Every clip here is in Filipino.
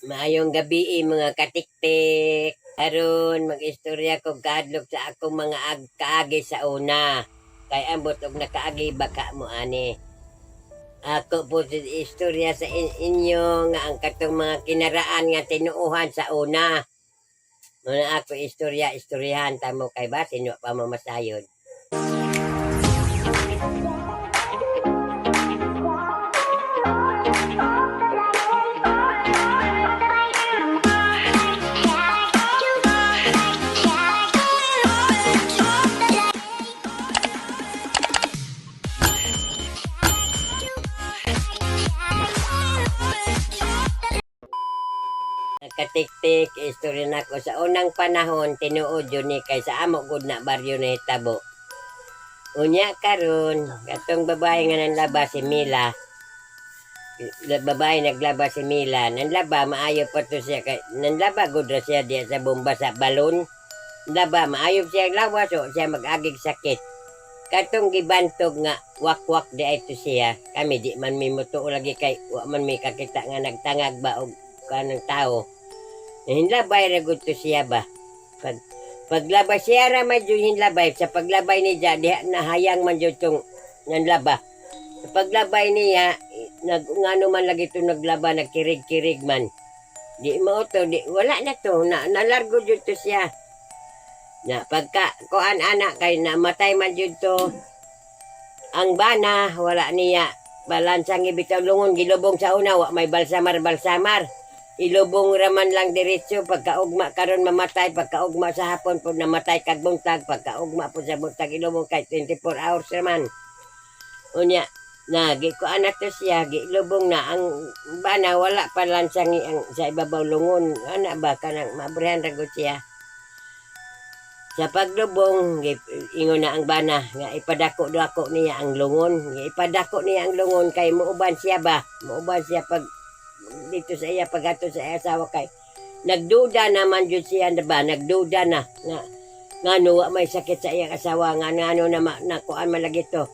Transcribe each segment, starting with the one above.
Maayong gabi mga katiktik. Aron mag-istorya ko kadlok sa akong mga kaagi sa una. Kay ambot og nakaagi baka mo ani. Ako po sa istorya sa inyo nga ang katong mga kinaraan nga tinuuhan sa una. Muna ako istoryahan tamo kay ba sino pa mamasayod. Katiktik, istorya na ko sa unang panahon tinuod yun ni kay sa amo gud na baryo na hitabo. Unya karon katong babae nga nanlaba si Mila. Babae naglaba si Mila, nanlaba maayo pa to siya kay nanlaba gud ra siya diya sa bomba sa balon. Laba maayo siya lawas so siya mag-agig sakit. Katong gibantog nga wakwak di ay to siya. Kami di man mi mutuo lagi kay wa man mi kakita nga nagtangag ba og kanang tao. Hinlabay ra gud to siya ba. Paglabay siya ra man jud hinlabay sa paglabay ni diha nahayang man jud tong nanlaba. Sa paglabay niya ngano man lagi to naglaba nagkirig-kirig man. Di mao to di wala na to nalargo jud to siya. Na pagka kuan anak kay namatay man jud to ang bana wala niya balansang ibitaw lungon gilubong sa una wa may balsamar ilubong raman lang diretso pagkaugma karon mamatay pagkaugma sa hapon po namatay kag buntag pagkaugma po sa buntag ilubong kay 24 hours raman unya na ko anak to siya gilubong na ang bana wala pa lansang ang sa ibabaw lungon ana ba kanang mabrehan ra gud siya sa paglubong ingon na ang bana nga ipadako niya ang lungon ipadako niya ang lungon kay muuban siya pag dito sa iya pagato sa iya asawa kay nagduda naman jud siya na ba nagduda na nga ngano wa may sakit sa iyang asawa nga ngano na nakuan malagi to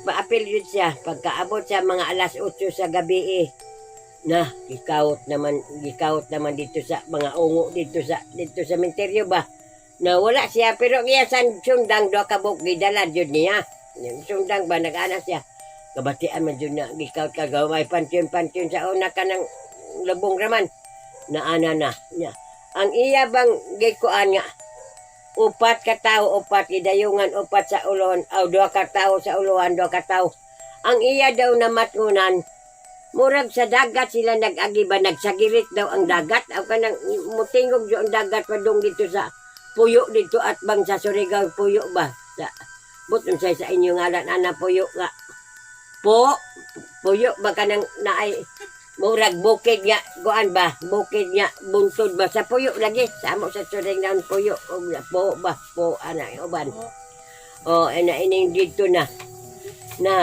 paapil jud siya pagkaabot sa mga alas 8 sa gabi na gikawot naman dito sa mga ungo dito sa sementeryo ba na wala siya pero iya sundang do kabuk gidala jud niya sundang ba nag-ana siya kabatian man jud na gikaw kagaway pantion sa una kanang lubong raman na ana na nya ang iya bang gikuan nga upat ka tawo upat idayungan upat sa ulon aw duha ka tawo sa uluhan duha ka tawo ang iya daw na matngunan murag sa dagat sila nag-agi ba nagsagirit daw ang dagat aw kanang mutingog jo ang dagat padung dito sa puyo dito at bang sa Surigao puyo ba sa buton sa inyo ngalan ana puyo nga puyo ba kanang naay murag bukid nga kuan ba bukid nga buntod ba sa puyo lagi sa amo sa Surigao puyo po ana uban ana ining dito na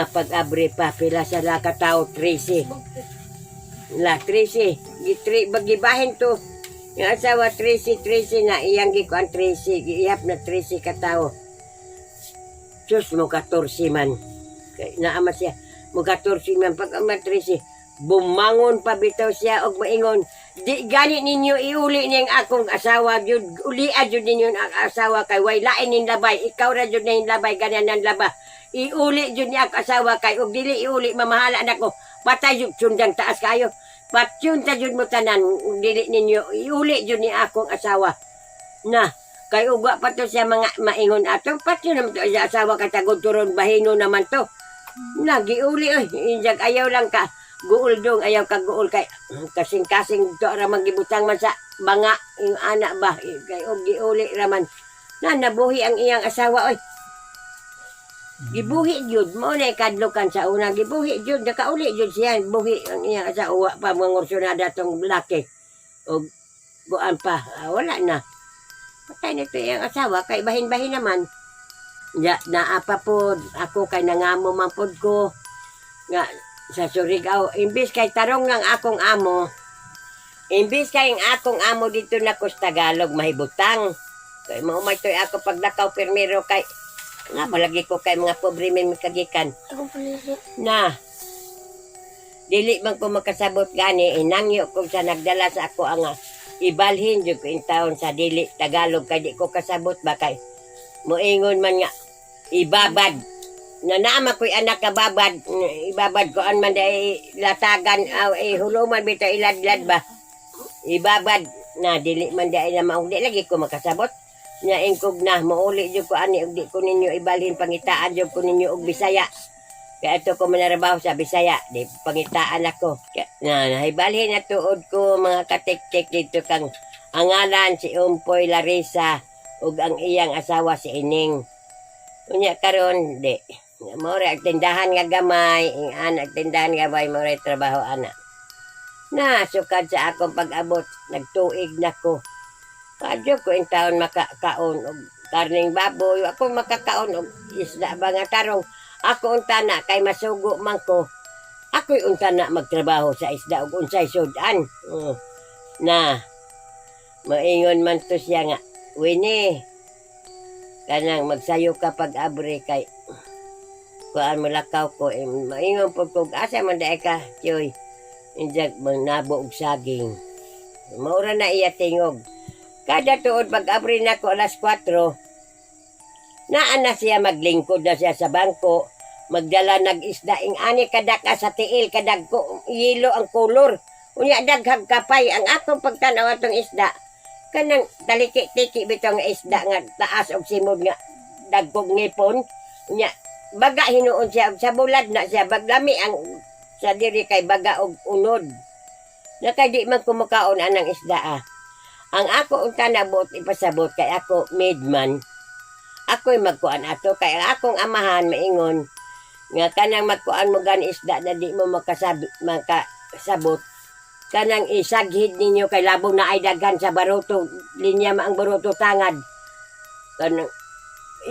pag-abri pa pila sa lakataw 13 bagibahin to yung asawa 13 na iyang gikuan 13 giihap na 13 katao sus mo 14 man naama siya mo 14 man pag ama 13 bumangon pa bitaw siya og maingon di gani ninyo iuli ning akong asawa jud ulia jud ninyo ang asawa kay way lain ning labay ikaw ra jud ning labay ganan laba iuli jud ni ang asawa kay og dili iuli mamahala nako patay jud sundang taas kayo patyon ta jud mo tanan dili ninyo iuli jud ni akong asawa na kay uga pa to siya mga maingon ato patyon naman to siya asawa katagod turon bahino naman to nagiuli injag ayaw lang ka guuldong ayaw ka guul kay kasing-kasing to ra magibutang man sa banga ing ana ba kay og giuli raman na nabuhi ang iyang asawa gibuhi jud mo na kadlukan sa una gibuhi jud nakauli jud siya buhi ang iyang asawa pa mangorsyonada tong laki og buan pa wala na patay nito iyang asawa kay bahin-bahin naman naapa po ako kay nangamo man pod ko nga sa Surigao imbis kay tarong ng akong amo dito na ko sa Tagalog mahibutang kay maumay toy ako paglakaw permero kay nga palagi ko kay mga pobre may kagikan na dili man ko makasabot gani inangyo ko sa nagdala sa ako ang ibalhin jud ko in taon sa dili Tagalog kay di ko kasabot ba kay moingon man nga ibabad na naama ko'y anak ka babad ibabad ko an man day latagan huluman bitaw iladlad ba ibabad na dili man day na mauli lagi ko makasabot nya ingkog na mauli jud ko ani ug di ko ninyo ibalhin pangitaan jud ko ninyo og Bisaya kaya ito ko manarabaho sa Bisaya di pangitaan ako na nahibalhin na tuod ko mga katik-tik dito kang angalan si Umpoy Larissa ug ang iyang asawa si Ining unya karon di more tindahan nga gamay ing anak tindahan nga gamay more trabaho ana na sukad sa akong pag-abot nagtuig na ko kadyo ko in taon makakaon og karning baboy ako makakaon og isda ba nga tarong ako unta na kay masugo man ko ako'y unta na magtrabaho sa isda og unsay sudan na maingon man to siya nga Winnie kanang magsayo ka pag-abri kay kuan malakaw ko maingon po kog asa man daay ka tiyoy injag manabo og saging maura na iya tingog kada tuod pag-abri na ko alas 4 naa siya maglingkod na siya sa bangko magdala nag-isda ing ani kadaka sa tiil kadag ko yelo ang kolor unya daghag kapay ang akong pagtanaw atong isda kanang taliki-tiki bitong isda nga taas og simod nga dagkog ngipon unya baga hinuon siya sa bulad na siya baglami ang sa diri kay baga og unod na kay di man kumakaon anang isda ang ako unta na buot ipasabot kay ako midman ako'y magkuan ato kay akong amahan maingon nga kanang magkuan mo gan isda na di mo makasabot kanang isaghid ninyo kay labong na ay daghan sa baruto linya maang baruto tangad kanang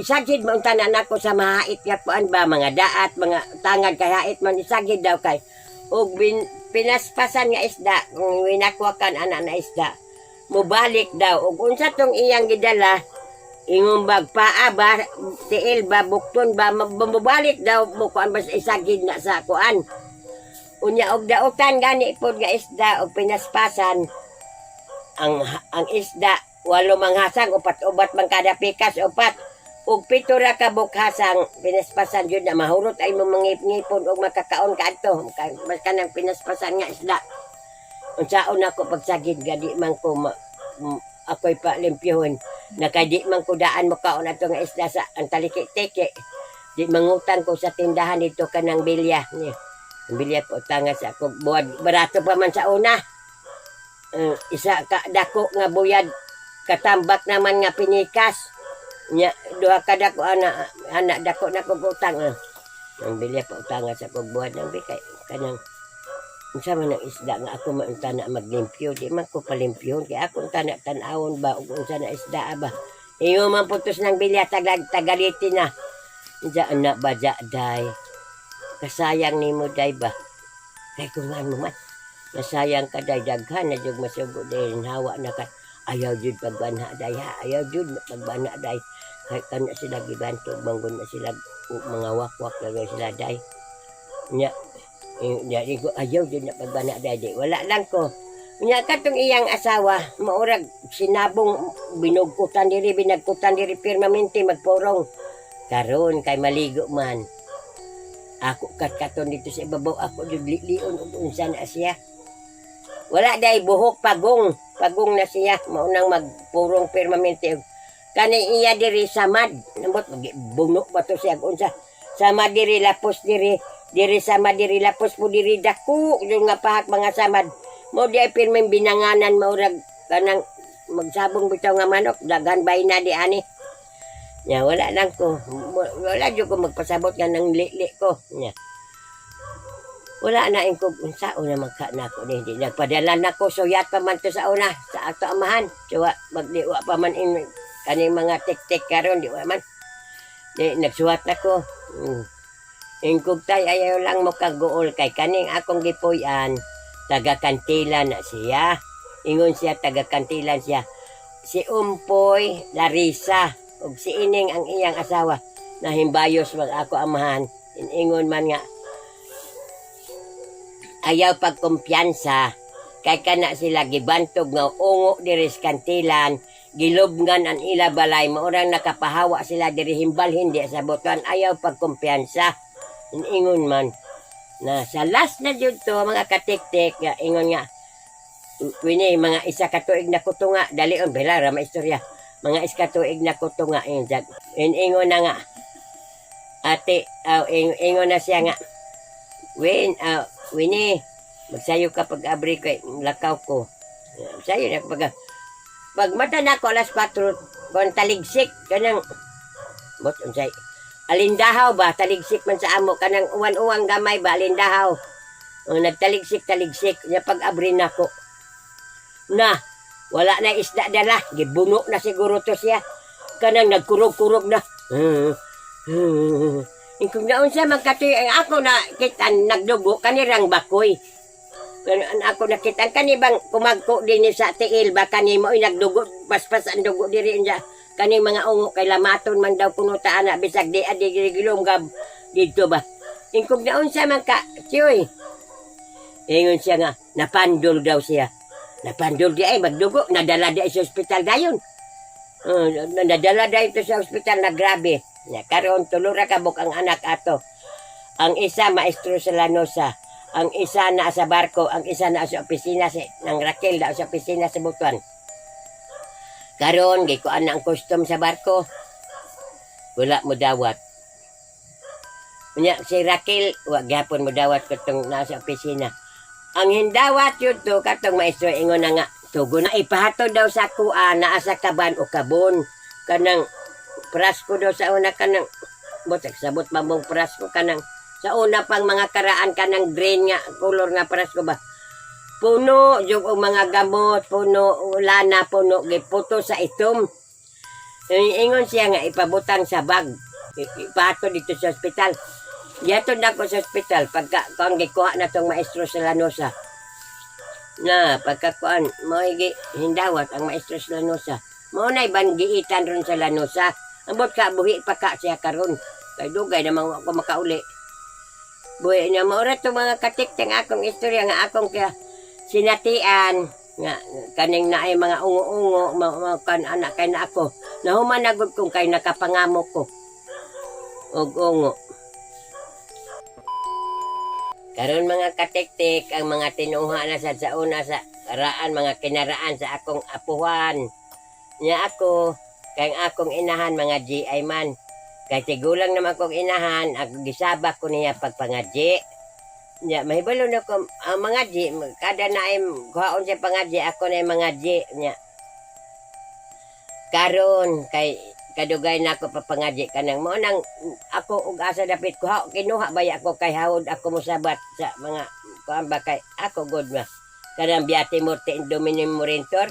isaghid mo unta na nako sa mahait nga kuan ba mga daat mga tangad kay hait man isaghid daw kay ug pinaspasan nga isda kung winakwakan ana na isda mubalik daw ug unsa tong iyang gidala ingon bag paa ba tiil ba bukton ba mabalik daw mo kuan ba sa isaghid na sa kuan unya og dautan gani pod nga isda og pinaspasan ang isda walo manghasang upat-ubat man kada pikas upat ug pito ra ka bukhasang pinaspasan jud na mahurot ay mo mangip-ngipon og makakaon kadto mas kanang pinaspasan nga isda unsaon ako pagsagid gadi man ko ako'y palimpyuhon na kay di man ko daan makaon ato nga isda sa ang taliki-tiki di mangutang ko sa tindahan dito kanang bilya ni bilya po tanga sa ako buwad barato pa man sa una isa ka dako nga buyad katambak naman nga pinikas nya duha ka dako anak dako na ko utang ang bilya po tanga sa ako buwad ng bikay kanang unsa man ang isda nga ako maunta na maglimpyo di man ko palimpyon kay ako unta na tan-awon ba ug unsa na isda ba iyo man putos ng bilya tagaliti na ja anak baja day kasayang nimo day ba kay kung ano man nasayang ka day daghan na jud masugo day hawa na ka ayaw jud pagbana day ayaw jud pagbana day kay kana sila gibanto manggon na sila mga wakwak na sila day nya Jadi ko ayaw din na pagbana dadi. Wala lang ko. Nya katong iyang asawa, maurag sinabong binugkutan diri, binagkutan diri permanente magpurong. Karon kay maligo man. Ako katon dito sa ibabaw ako jud lion ug unsa na siya. Wala day buhok pagong na siya maunang magpurong permanente. Kani iya diri samad, nambot bunok ba to siya unsa? Samad diri lapos diri sama diri lapos po diri dako yung nga pahak mga samad mo di ay pirmeng binanganan maurag kanang magsabong bitaw nga manok daghan bay na di ani nya wala lang ko wala jud ko magpasabot nga nang li ko nya wala na ko unsa una magka na ko di nagpadala na ko suyat pa man to sa una sa ato amahan suwa magdiwa pa man in kaning mga tik-tik karon di wa man di nagsuwat ako ingkog tay ayaw lang mo kaguol kay kaning akong gipuy-an taga-Kantilan na siya. Ingon siya taga-Kantilan siya. Si Umpoy Larissa ug si Ining ang iyang asawa na himbayos mag ako amahan. Ingon man nga ayaw pagkumpiyansa kay kana sila gibantog nga ungo diri sa kantilan, gilubngan ang ila balay, maurang nakapahawa sila diri himbal hindi sa butuan, ayaw pagkumpiyansa. Ingon man na sa last na jud to mga katiktik nga ingon nga wini mga isa ka tuig na kutunga dali on bela ra maistorya mga isa ka tuig na kutunga ingon na nga ate ingon na siya nga wini magsayo ka pag abri kay lakaw ko sayo na pag mata na ko alas 4 kon taligsik kanang bot unsay alindahaw ba taligsik man sa amo kanang uwan-uwang gamay ba alindahaw nagtaligsik nya pag abri nako na wala na isda dala gibuno na siguro to siya kanang nagkurog-kurog na kung naon siya magkatoy ako na kita nagdugo kanirang bakoy ako nakita kanibang kumagko din sa tiil ba kanimo nagdugo paspas ang dugo diri niya kaning mga ungo kay lamaton man daw puno ta ana bisag di gilom-gab dito ba kung naon siya magkatoy ingon siya nga napandol daw siya napandol di ay magdugo nadala di sa ospital dayon nadala di ito sa ospital na grabe karon tulo ra kabuk ang anak ato ang isa maestro sa Lanosa ang isa na sa barko ang isa na sa opisina ng Raquel da sa opisina sa Butuan karon gikuan na ang custom sa barko wala mo dawat si Raquel wa gyapon mo dawat katong nasa opisina. Ang hindawat yun to, katong maestro, ingon na nga, tugo na ipahato daw sa kuan, naa sa kaban o kabon. Kanang prasko daw sa una kanang, botag sabot mamong prasko kanang, sa una pang mga karaan kanang green nga, color nga prasko ba. Puno, yung mga gamot, puno, lana, puno, giputo sa itom. Ingon siya nga, ipabutang sa bag. Ipahato dito sa ospital. Yato na ko sa ospital pagka kung gikuha na tong maestro sa Lanosa. Na pagkakuan mo hindawat ang maestro sa Lanosa. Mo na iban giitan ron sa Lanosa. Ambot ka buhi pa ka siya karon. Kay dugay naman ako makauli. Buhi niya mo ra to mga katik tang akong istorya nga akong kaya sinatian nga kaning naay mga ungo-ungo kan anak kay na ako. Nahuman na gud kung kay nakapangamo ko. Og ungo. Karon mga katiktik, ang mga tinuha na sa una sa karaan, mga kinaraan sa akong apuhan. Nya ako, kay akong inahan, mga GI man. Kay tigulang naman akong inahan, ako gisabak ko niya pagpangadji. Nya, mahibalo na ko, ang mga G, kada na ay kuhaon siya pangadji, ako na yung mga G. Nya, karon kay kadugay na ako papangadji kanang mo nang ako ug asa dapit ko kinuha baya ako kay hawod ako mosabat sa mga kuan ba kay ako god na kanang biate morte indominium morentor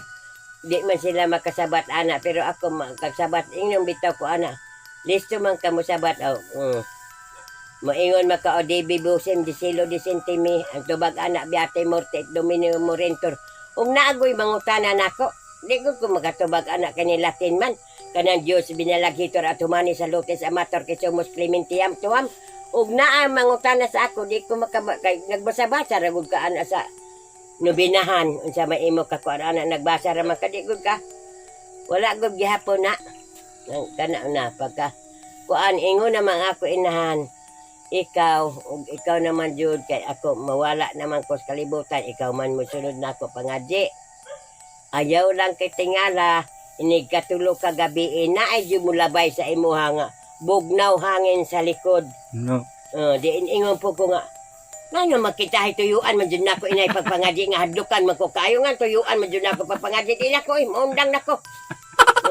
di man sila makasabat ana pero ako magsabat ingnon bitaw ko ana listo man ka mosabat moingon maka ODB busim di silo di sentimi ang tubag ana biate morte indominium morentor ug naagoy mangutana nako di ko magatubag ana kanila Latin man kanang Diyos binalaghitor at humani sa Lotes Amator kay Somos Clementiam tuam ug naa mangutana sa ako di ko makabakay nagbasa-basa ra gud ka ana sa nobinahan unsa maimo ka kuan ana nagbasa ra man kadigud ka wala gud gihapon na kana na pagka kuan ingon naman ako inahan ikaw ug ikaw naman jud kay ako mawala naman ko sa kalibutan ikaw man mosunod nako pangadji ayaw lang kay tingala inig katulo ka gabi na ay di mo labay sa imuha nga bugnaw hangin sa likod. No. Di ingon po ko nga ngano makita tuyuan man jud nako inay pagpangadji nga hadlukan man ko kayo nga tuyuan man jud nako pagpangadji di nako maundang nako.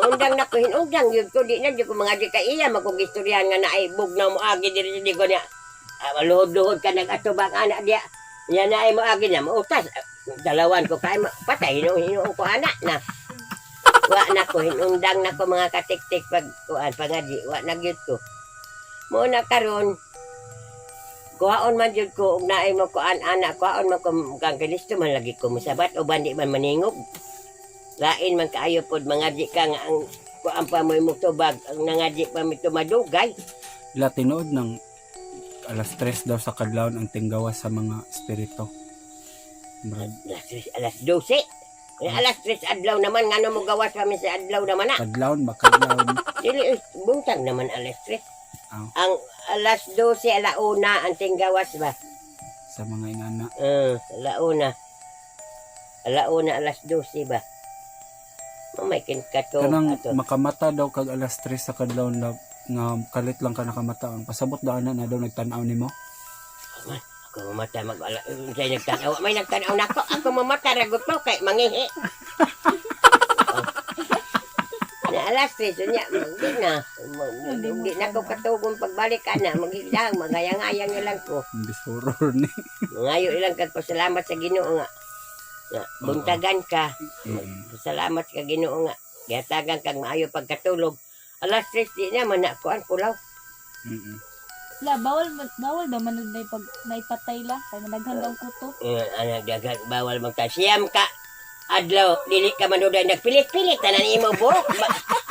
Maundang nako hinundang jud ko di na jud ko mangadji kay iya makugistoryahan nga naay bugnaw mo agi diri di ko niya. Maluhod-luhod ka nag-atubang anak dia. Yan na ay mo agi na mautas. Dalawan ko kay patay hinuon ko anak na. Wa na ko hinundang na ko mga katiktik pag kuan pangadji wa na gyud ko mo na karon kuhaon man jud ko ug naay mo kuan anak kuhaon man ko kang listo man lagi ko mosabat o bandi man maningog lain man kaayo pod mangadji ka nga ang kuan pa mo tubag ang nangadji pa mi madugay Ila tinuod ng alas 3 daw sa kadlawon ang tinggawas sa mga espiritu. Alas 12. Alas 3 adlaw naman ngano mo gawas kami sa adlaw naman na. Kadlawon ba kadlawon? Dili buntag naman alas 3. Aw. Ang alas 12 alauna ang tinggawas ba? Sa mga ingana. Alauna. Alauna alas 12 ba? Mamay kin kato Kanang ato. makamata daw kag alas 3 sa kadlawon na nga kalit lang ka nakamata. Ang pasabot daw na daw nagtan-aw nimo. Ako mamata mag-ala. Say nagtanaw. May nagtanaw na ako. Ako mamata ragot mo kay mangihi. Na alas 3 niya. Hindi na ko katugong pagbalik ka na. Magigdang. Magayang-ayang ilang ko. Bisuror ni. Ngayon ilang ka ko. Salamat sa Ginoo nga. Buntagan ka. Salamat sa Ginoo nga. Gatagan kang maayo pagkatulog. Alas 3 di naman na kuan pulaw. La, bawal daw man na pag naipatay la. Kaya naghan daw kuto. Anak dagat bawal magtasiyam ka. Adlaw, dili ka manuday nagpilit-pilit tanan imo buhok.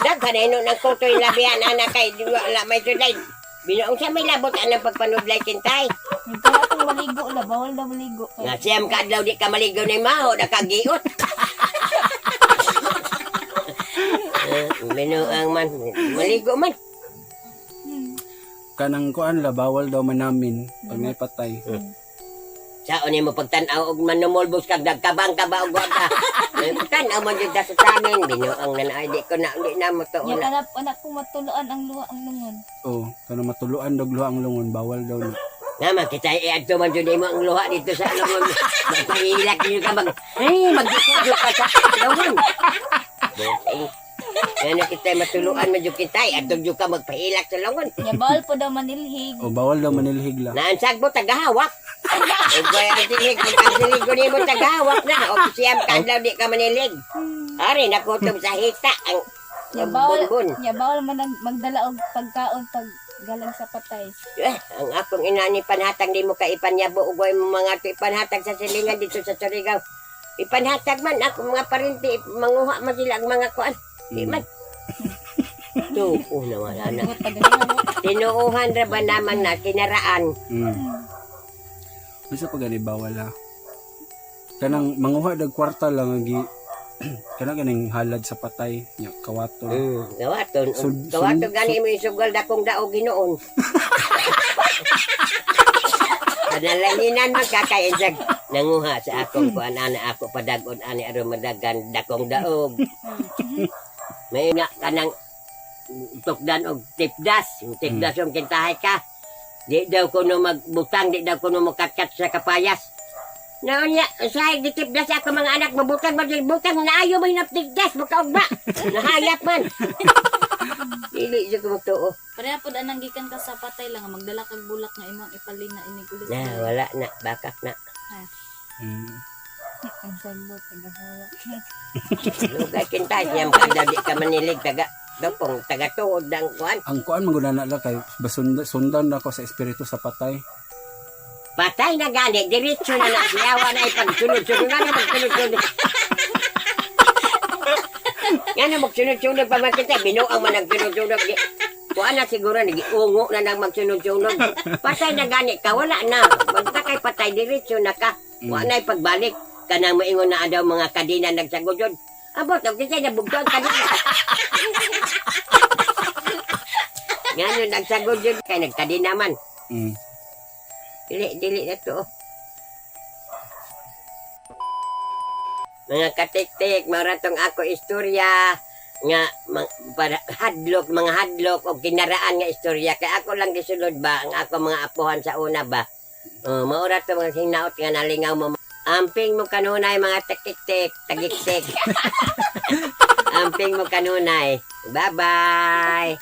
Daghan ino nang kutoy labihan anak kay wala may tulay. Binoong siya may labot anang pagpanudlay kintay. Yung kaya itong maligo la, bawal daw maligo. Nga siyam ka adlaw di ka maligaw ni maho nakagiot. Binoong man maligo man. Kanang kuan la bawal daw man namin pag naipatay. Saon nimo pagtan-aw og manumulbos kag dagkabang ka ba og wala. Tan-aw man jud sa amin binoong nanay di ko na di na mo to. Ya anak ko matuluan ang luha ang lungon. Oh, kanang matuluan dog luha ang lungon bawal daw na. Nga kita i-adto man jud mo ang luha dito sa lungon. Magpahilak niyo ka magdisyo ka sa lungon. Yan kita matuluan man jud kita adto jud ka magpahilak sa lungon. Ya bawal po daw manilhig. Oh, bawal daw manilhig la. Naansag mo tagahawak. Ugay ang dilig ko nimo tagahawak na o siyam ka daw di ka manilig. Ari nakutom sa hita ang bunbun. Ya bawal man magdala og pagkaon pag galang sa patay. Ang akong inani panhatag di mo ka ipanyabo ugay mo mga to ipanhatag sa silingan dito sa Surigao. Ipanhatag man ako mga parinti manguha man sila ang mga kuan. Di man. Tuo na wala na. Tinuuhan ra ba naman na kinaraan? Bisa pa gani bawal la. Kanang manguha dag kwarta lang agi kanang ganing halad sa patay nya kawaton. Gawaton. Gawaton gani mo isugal dakong daog Ginoon. Adalaninan magkakainjag nanguha sa akong kuan ana ako padagon ani aron madagan dakong daog. May nga kanang tukdan og tipdas, yung tipdas yung kintahay ka. Di daw ko no magbutang, di daw ko no makatkat sa kapayas. Naon niya, sa di tipdas ako mga anak, mabutang, na ayaw may naptigdas, makaog ba? Nahayap man. Dili siya kumagtuo. Pareha po anang gikan ka sa patay lang magdala kag bulak nga imong ipaling na inigulis. Na, wala na, bakak na. Ang sagbot tagahawa. Lugay kintahay niya, makadaw di ka manilig, Dopong taga-tuod ang kuan. Ang kuan maguna na la kay sundan na ko sa espiritu sa patay. Patay na gani, diretso na na siyawa na ipagsunod-sunod na magsunod-sunod. Yan na magsunod-sunod pa man kita, binuang man ang sunod-sunod. Kuan na siguro, nagiungo na nang magsunod-sunod. Patay na gani ka, wala na. Basta kay patay, diretso na ka. Wala na ipagbalik. Kanang maingon na daw mga kadina nagsagod. Abot, huwag kasi nabugtod kadina. Nga yun, nagsagod yun. Kaya nagkadina man. Dili na to. Mga katik-tik, maratong ako istorya nga para mga hadlok o kinaraan nga istorya. Kaya ako lang gisulod ba ang ako mga apuhan sa una ba. Maura to mga hinaot nga nalingaw mo. Amping mo kanunay mga takik-tik, tagik-tik. Amping mo kanunay. Bye-bye.